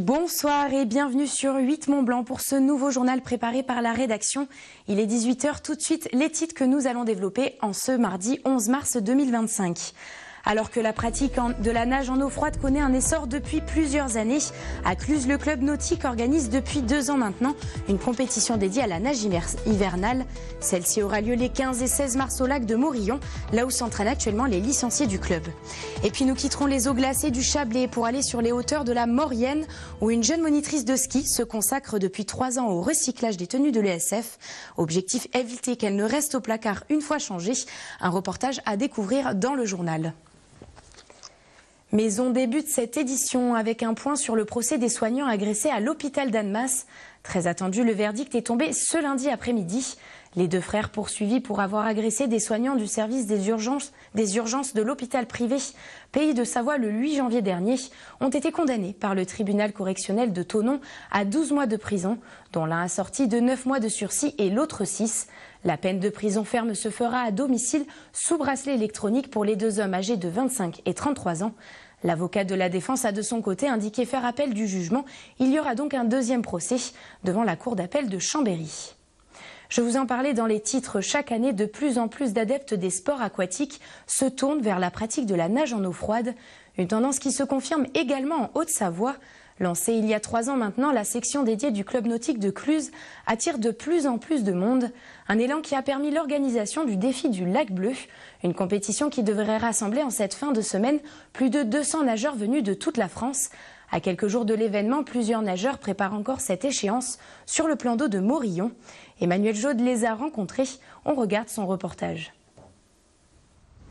Bonsoir et bienvenue sur 8 Mont-Blanc pour ce nouveau journal préparé par la rédaction. Il est 18h, tout de suite les titres que nous allons développer en ce mardi 11 mars 2025. Alors que la pratique de la nage en eau froide connaît un essor depuis plusieurs années, à Cluses, le club nautique organise depuis 2 ans maintenant une compétition dédiée à la nage hivernale. Celle-ci aura lieu les 15 et 16 mars au lac de Morillon, là où s'entraînent actuellement les licenciés du club. Et puis nous quitterons les eaux glacées du Chablais pour aller sur les hauteurs de la Maurienne, où une jeune monitrice de ski se consacre depuis 3 ans au recyclage des tenues de l'ESF. Objectif, éviter qu'elles ne restent au placard une fois changées. Un reportage à découvrir dans le journal. Mais on débute cette édition avec un point sur le procès des soignants agressés à l'hôpital d'Annemasse. Très attendu, le verdict est tombé ce lundi après-midi. Les 2 frères poursuivis pour avoir agressé des soignants du service des urgences de l'hôpital privé Pays de Savoie le 8 janvier dernier ont été condamnés par le tribunal correctionnel de Thonon à 12 mois de prison, dont l'un assorti de 9 mois de sursis et l'autre 6. La peine de prison ferme se fera à domicile sous bracelet électronique pour les 2 hommes âgés de 25 et 33 ans. L'avocat de la défense a de son côté indiqué faire appel du jugement. Il y aura donc un 2e procès devant la cour d'appel de Chambéry. Je vous en parlais dans les titres. Chaque année, de plus en plus d'adeptes des sports aquatiques se tournent vers la pratique de la nage en eau froide. Une tendance qui se confirme également en Haute-Savoie. Lancée il y a 3 ans maintenant, la section dédiée du club nautique de Cluses attire de plus en plus de monde. Un élan qui a permis l'organisation du défi du lac bleu, une compétition qui devrait rassembler en cette fin de semaine plus de 200 nageurs venus de toute la France. À quelques jours de l'événement, plusieurs nageurs préparent encore cette échéance sur le plan d'eau de Morillon. Emmanuel Jaude les a rencontrés. On regarde son reportage.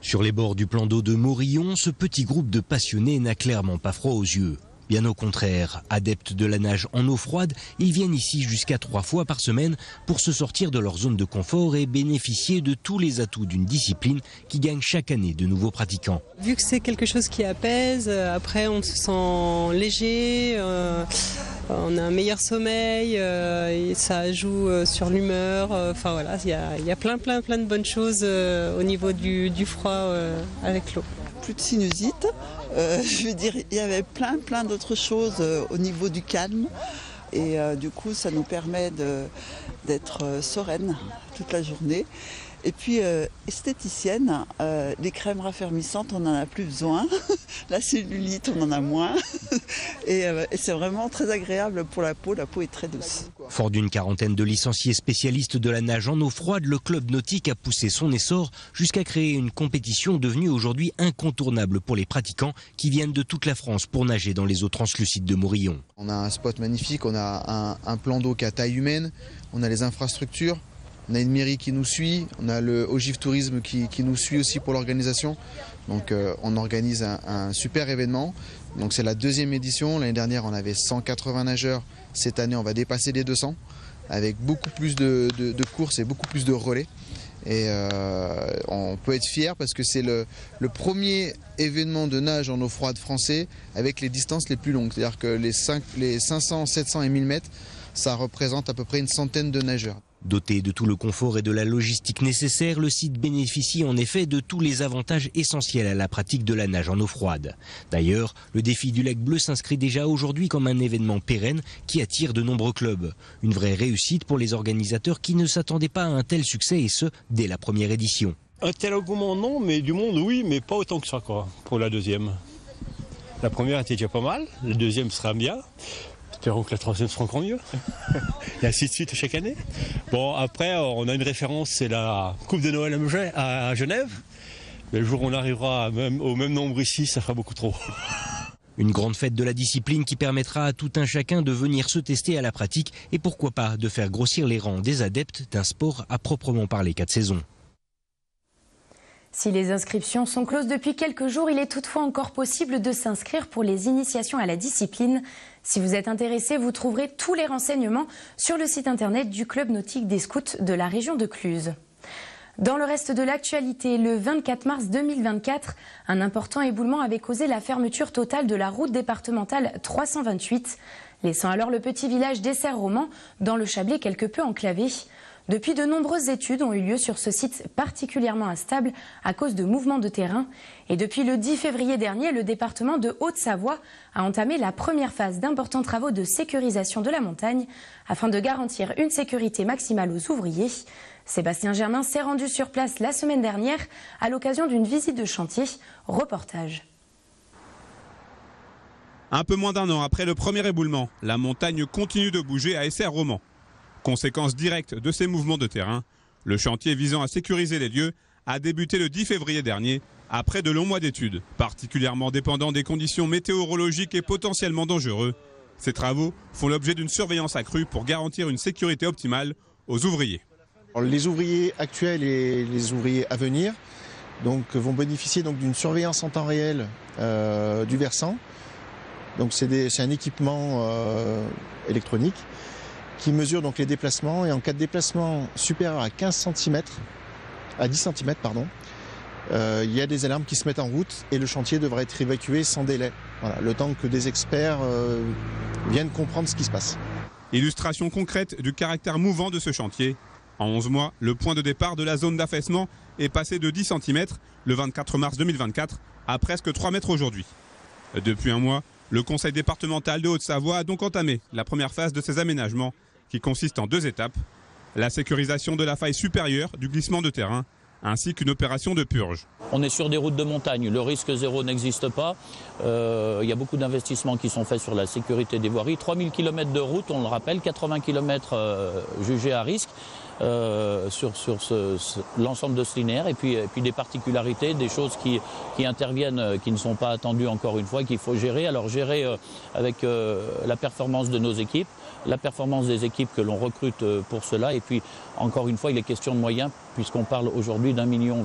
Sur les bords du plan d'eau de Morillon, ce petit groupe de passionnés n'a clairement pas froid aux yeux. Bien au contraire, adeptes de la nage en eau froide, ils viennent ici jusqu'à 3 fois par semaine pour se sortir de leur zone de confort et bénéficier de tous les atouts d'une discipline qui gagne chaque année de nouveaux pratiquants. Vu que c'est quelque chose qui apaise, après on se sent léger, on a un meilleur sommeil, et ça joue sur l'humeur. Enfin voilà, il y a plein de bonnes choses au niveau du froid avec l'eau. Plus de sinusite. Je veux dire, il y avait plein d'autres choses au niveau du calme et du coup ça nous permet d'être sereine toute la journée. Et puis esthéticienne, les crèmes raffermissantes on n'en a plus besoin, la cellulite on en a moins et c'est vraiment très agréable pour la peau est très douce. Fort d'une quarantaine de licenciés spécialistes de la nage en eau froide, le club nautique a poussé son essor jusqu'à créer une compétition devenue aujourd'hui incontournable pour les pratiquants qui viennent de toute la France pour nager dans les eaux translucides de Morillon. On a un spot magnifique, on a un plan d'eau qui a taille humaine, on a les infrastructures. On a une mairie qui nous suit, on a le Ogif Tourisme qui nous suit aussi pour l'organisation. Donc on organise un super événement. Donc c'est la 2e édition. L'année dernière on avait 180 nageurs. Cette année on va dépasser les 200 avec beaucoup plus de courses et beaucoup plus de relais. Et on peut être fier parce que c'est le premier événement de nage en eau froide français avec les distances les plus longues. C'est-à-dire que les 500, 700 et 1000 mètres, ça représente à peu près une centaine de nageurs. Doté de tout le confort et de la logistique nécessaire, le site bénéficie en effet de tous les avantages essentiels à la pratique de la nage en eau froide. D'ailleurs, le défi du lac bleu s'inscrit déjà aujourd'hui comme un événement pérenne qui attire de nombreux clubs. Une vraie réussite pour les organisateurs qui ne s'attendaient pas à un tel succès et ce, dès la première édition. Un tel engouement non, mais du monde oui, mais pas autant que ça quoi, pour la 2e. La première était déjà pas mal, la 2e sera bien. Espérons que la 3e sera encore mieux. Et ainsi de suite chaque année. Bon, après, on a une référence, c'est la Coupe de Noël à Genève. Mais le jour où on arrivera au même nombre ici, ça fera beaucoup trop. Une grande fête de la discipline qui permettra à tout un chacun de venir se tester à la pratique et pourquoi pas de faire grossir les rangs des adeptes d'un sport à proprement parler 4 saisons. Si les inscriptions sont closes depuis quelques jours, il est toutefois encore possible de s'inscrire pour les initiations à la discipline. Si vous êtes intéressé, vous trouverez tous les renseignements sur le site internet du Club nautique des scouts de la région de Cluses. Dans le reste de l'actualité, le 24 mars 2024, un important éboulement avait causé la fermeture totale de la route départementale 328, laissant alors le petit village d'Esserres-Romans dans le Chablais quelque peu enclavé. Depuis, de nombreuses études ont eu lieu sur ce site particulièrement instable à cause de mouvements de terrain. Et depuis le 10 février dernier, le département de Haute-Savoie a entamé la première phase d'importants travaux de sécurisation de la montagne afin de garantir une sécurité maximale aux ouvriers. Sébastien Germain s'est rendu sur place la semaine dernière à l'occasion d'une visite de chantier. Reportage. Un peu moins d'un an après le premier éboulement, la montagne continue de bouger à Essert-Romans. Conséquence directe de ces mouvements de terrain, le chantier visant à sécuriser les lieux a débuté le 10 février dernier, après de longs mois d'études, particulièrement dépendants des conditions météorologiques et potentiellement dangereux. Ces travaux font l'objet d'une surveillance accrue pour garantir une sécurité optimale aux ouvriers. Les ouvriers actuels et les ouvriers à venir vont bénéficier d'une surveillance en temps réel du versant. C'est un équipement électronique qui mesure donc les déplacements, et en cas de déplacement supérieur à 10 cm, il y a des alarmes qui se mettent en route et le chantier devra être évacué sans délai. Voilà, le temps que des experts viennent comprendre ce qui se passe. Illustration concrète du caractère mouvant de ce chantier. En 11 mois, le point de départ de la zone d'affaissement est passé de 10 cm le 24 mars 2024 à presque 3 mètres aujourd'hui. Depuis un mois, le conseil départemental de Haute-Savoie a donc entamé la première phase de ces aménagements qui consiste en 2 étapes. La sécurisation de la faille supérieure du glissement de terrain ainsi qu'une opération de purge. On est sur des routes de montagne, le risque zéro n'existe pas. Il y a beaucoup d'investissements qui sont faits sur la sécurité des voiries. 3000 km de route, on le rappelle, 80 km jugés à risque sur l'ensemble de ce linéaire. Et puis des particularités, des choses qui interviennent, qui ne sont pas attendues encore une fois, qu'il faut gérer. Alors gérer avec la performance de nos équipes, la performance des équipes que l'on recrute pour cela. Et puis, encore une fois, il est question de moyens, puisqu'on parle aujourd'hui d'1,5 million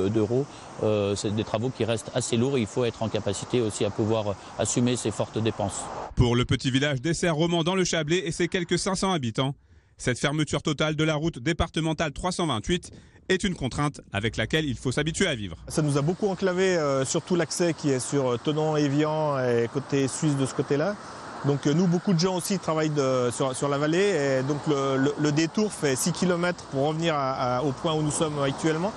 d'euros. C'est des travaux qui restent assez lourds et il faut être en capacité aussi à pouvoir assumer ces fortes dépenses. Pour le petit village d'Essert-Romans dans le Chablais et ses quelques 500 habitants, cette fermeture totale de la route départementale 328 est une contrainte avec laquelle il faut s'habituer à vivre. Ça nous a beaucoup enclavé, surtout l'accès qui est sur Thonon, Évian et côté suisse de ce côté-là. Donc nous, beaucoup de gens aussi travaillent sur la vallée et donc le détour fait 6 km pour revenir au point où nous sommes actuellement.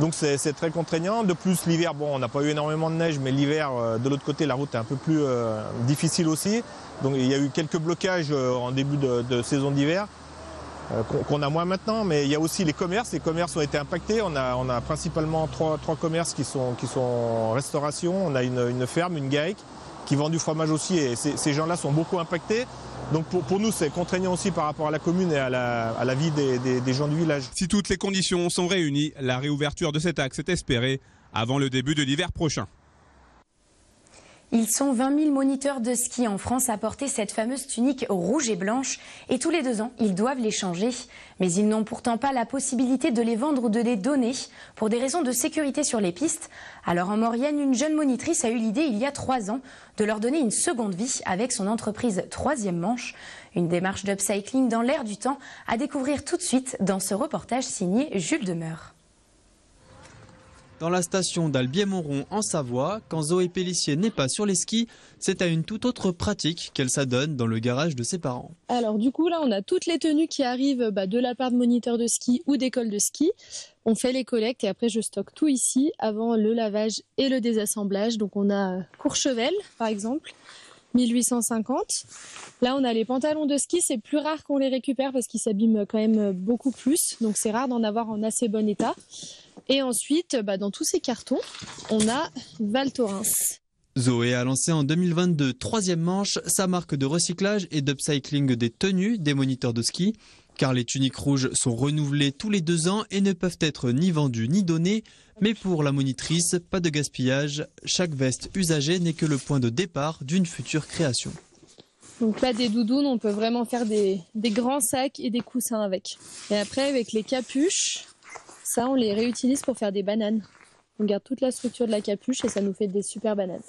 Donc c'est très contraignant. De plus, l'hiver, on n'a pas eu énormément de neige, mais l'hiver, de l'autre côté, la route est un peu plus difficile aussi. Donc il y a eu quelques blocages en début de saison d'hiver qu'on a moins maintenant, mais il y a aussi les commerces. Les commerces ont été impactés. On a principalement trois commerces qui sont en restauration. On a une ferme, une GAEC, qui vend du fromage aussi, et ces gens-là sont beaucoup impactés. Donc pour nous, c'est contraignant aussi par rapport à la commune et à la vie des gens du village. Si toutes les conditions sont réunies, la réouverture de cet axe est espérée avant le début de l'hiver prochain. Ils sont 20 000 moniteurs de ski en France à porter cette fameuse tunique rouge et blanche. Et tous les 2 ans, ils doivent les changer. Mais ils n'ont pourtant pas la possibilité de les vendre ou de les donner pour des raisons de sécurité sur les pistes. Alors en Maurienne, une jeune monitrice a eu l'idée il y a 3 ans de leur donner une seconde vie avec son entreprise Troisième Manche. Une démarche d'upcycling dans l'air du temps à découvrir tout de suite dans ce reportage signé Jules Demeur. Dans la station d'Albier-Montrond en Savoie, quand Zoé Pellissier n'est pas sur les skis, c'est à une toute autre pratique qu'elle s'adonne dans le garage de ses parents. Alors du coup là on a toutes les tenues qui arrivent de la part de moniteurs de ski ou d'écoles de ski. On fait les collectes et après je stocke tout ici avant le lavage et le désassemblage. Donc on a Courchevel par exemple, 1850. Là on a les pantalons de ski, c'est plus rare qu'on les récupère parce qu'ils s'abîment quand même beaucoup plus. Donc c'est rare d'en avoir en assez bon état. Et ensuite, dans tous ces cartons, on a Val Thorens. Zoé a lancé en 2022 Troisième Manche, sa marque de recyclage et d'upcycling des tenues des moniteurs de ski. Car les tuniques rouges sont renouvelées tous les 2 ans et ne peuvent être ni vendues ni données. Mais pour la monitrice, pas de gaspillage. Chaque veste usagée n'est que le point de départ d'une future création. Donc là, des doudounes, on peut vraiment faire des grands sacs et des coussins avec. Et après, avec les capuches, ça, on les réutilise pour faire des bananes. On garde toute la structure de la capuche et ça nous fait des super bananes.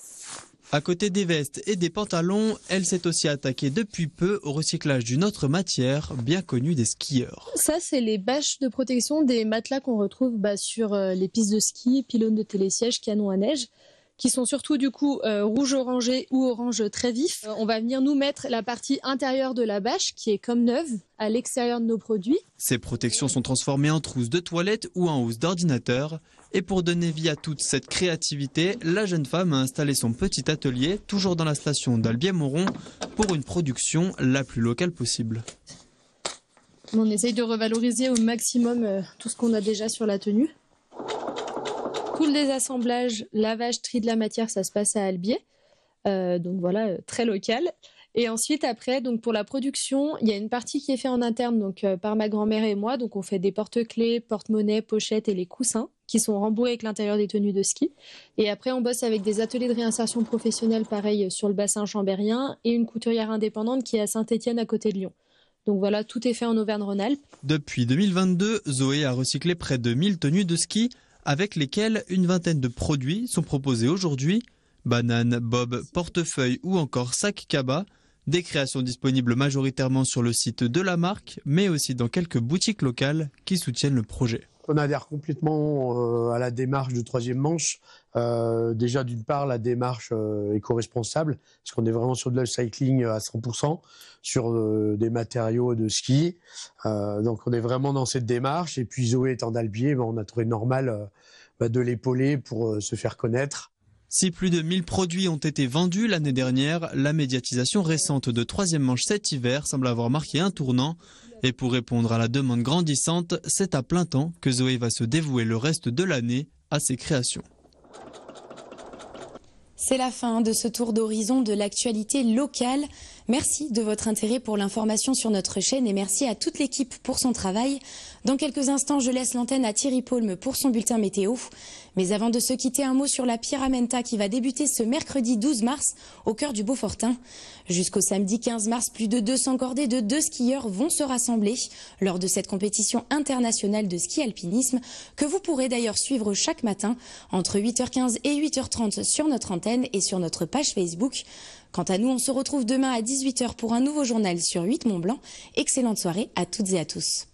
À côté des vestes et des pantalons, elle s'est aussi attaquée depuis peu au recyclage d'une autre matière bien connue des skieurs. Ça, c'est les bâches de protection des matelas qu'on retrouve sur les pistes de ski, pylônes de télésiège, canons à neige. qui sont surtout du coup rouge orangé ou orange très vif. On va venir nous mettre la partie intérieure de la bâche qui est comme neuve à l'extérieur de nos produits. Ces protections sont transformées en trousses de toilette ou en housse d'ordinateur. Et pour donner vie à toute cette créativité, la jeune femme a installé son petit atelier, toujours dans la station d'Albier-Moron, pour une production la plus locale possible. On essaye de revaloriser au maximum tout ce qu'on a déjà sur la tenue. Tout le désassemblage, lavage, tri de la matière, ça se passe à Albier. Donc voilà, très local. Et ensuite, après, donc pour la production, il y a une partie qui est faite en interne donc, par ma grand-mère et moi. Donc on fait des porte-clés, porte-monnaie, pochettes et les coussins qui sont rembourrés avec l'intérieur des tenues de ski. Et après, on bosse avec des ateliers de réinsertion professionnelle, pareil, sur le bassin chambérien et une couturière indépendante qui est à Saint-Étienne, à côté de Lyon. Donc voilà, tout est fait en Auvergne-Rhône-Alpes. Depuis 2022, Zoé a recyclé près de 1000 tenues de ski, avec lesquelles une vingtaine de produits sont proposés aujourd'hui. Bananes, bobs, portefeuilles ou encore sacs cabas. Des créations disponibles majoritairement sur le site de la marque, mais aussi dans quelques boutiques locales qui soutiennent le projet. On adhère complètement à la démarche du troisième manche. Déjà, d'une part, la démarche éco-responsable, parce qu'on est vraiment sur de l'upcycling à 100%, sur des matériaux de ski. Donc, on est vraiment dans cette démarche. Et puis, Zoé étant d'Albier, on a trouvé normal de l'épauler pour se faire connaître. Si plus de 1000 produits ont été vendus l'année dernière, la médiatisation récente de troisième manche cet hiver semble avoir marqué un tournant. Et pour répondre à la demande grandissante, c'est à plein temps que Zoé va se dévouer le reste de l'année à ses créations. C'est la fin de ce tour d'horizon de l'actualité locale. Merci de votre intérêt pour l'information sur notre chaîne et merci à toute l'équipe pour son travail. Dans quelques instants, je laisse l'antenne à Thierry Paulme pour son bulletin météo. Mais avant de se quitter, un mot sur la Pyramenta qui va débuter ce mercredi 12 mars au cœur du Beaufortin. Jusqu'au samedi 15 mars, plus de 200 cordées de 2 skieurs vont se rassembler lors de cette compétition internationale de ski alpinisme que vous pourrez d'ailleurs suivre chaque matin entre 8h15 et 8h30 sur notre antenne et sur notre page Facebook. Quant à nous, on se retrouve demain à 18h pour un nouveau journal sur 8 Mont Blanc. Excellente soirée à toutes et à tous.